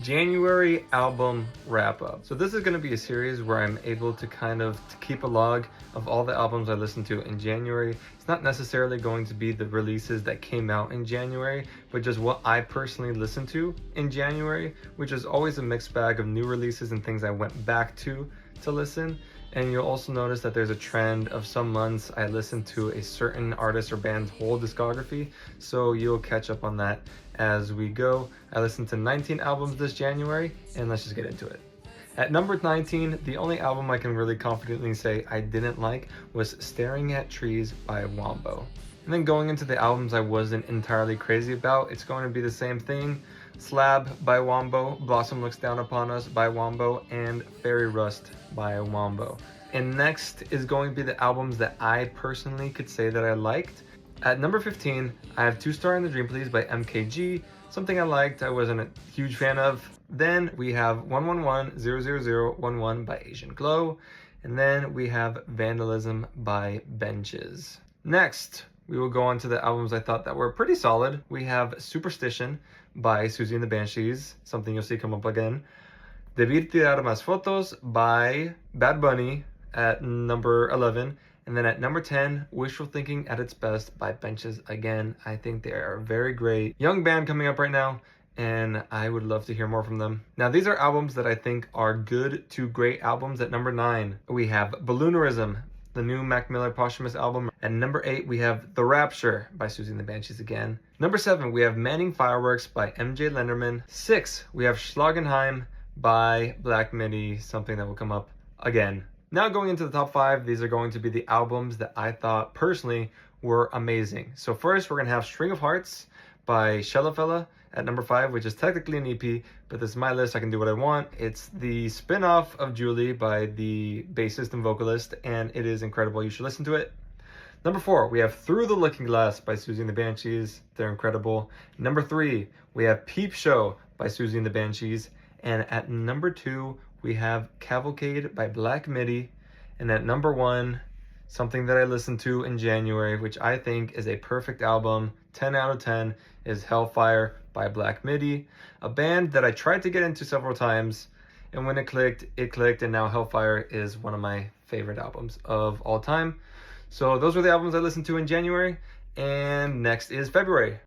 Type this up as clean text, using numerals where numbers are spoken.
January album wrap up. So this is going to be a series where I'm able to kind of keep a log of all the albums I listened to in January. It's not necessarily going to be the releases that came out in January, but just what I personally listened to in January, which is always a mixed bag of new releases and things I went back to listen. And you'll also notice that there's a trend of some months I listen to a certain artist or band's whole discography, so you'll catch up on that as we go. I listened to 19 albums this January, and let's just get into it. At number 19, the only album I can really confidently say I didn't like was Staring at Trees by Wombo. And then going into the albums I wasn't entirely crazy about, it's going to be the same thing. Slab by Wombo, Blossom Looks Down Upon Us by Wombo, and Fairy Rust by Wombo. And next is going to be the albums that I personally could say that I liked. At number 15, I have Two Star in the Dream Please by MKG, something I liked, I wasn't a huge fan of. Then we have 111-00011 by Asian Glow, and then we have Vandalism by Benches. Next, we will go on to the albums I thought that were pretty solid. We have Superstition by Siouxsie and the Banshees, something you'll see come up again. Debir Tirar Más Fotos by Bad Bunny at number 11. And then at number 10, Wishful Thinking at Its Best by Benches again. I think they are a very great young band coming up right now, and I would love to hear more from them. Now, these are albums that I think are good to great albums. At number 9, we have Balloonerism, the new Mac Miller posthumous album. At number 8, we have The Rapture by Siouxsie and the Banshees again. Number 7, we have Manning Fireworks by MJ Lenderman. 6, we have Schlagenheim by Black Midi, something that will come up again. Now going into the top 5, these are going to be the albums that I thought personally were amazing. So first, we're going to have String of Hearts by Shellafella at number 5, which is technically an EP, but this is my list, I can do what I want. It's the spin-off of Julie by the bassist and vocalist, and it is incredible. You should listen to it. Number 4, we have Through the Looking Glass by Siouxsie and the Banshees. They're incredible. Number 3, we have Peep Show by Siouxsie and the Banshees. And at number 2, we have Cavalcade by Black Midi. And at number 1, something that I listened to in January, which I think is a perfect album, 10 out of 10, is Hellfire by Black Midi, a band that I tried to get into several times, and when it clicked, and now Hellfire is one of my favorite albums of all time. So those were the albums I listened to in January, and next is February.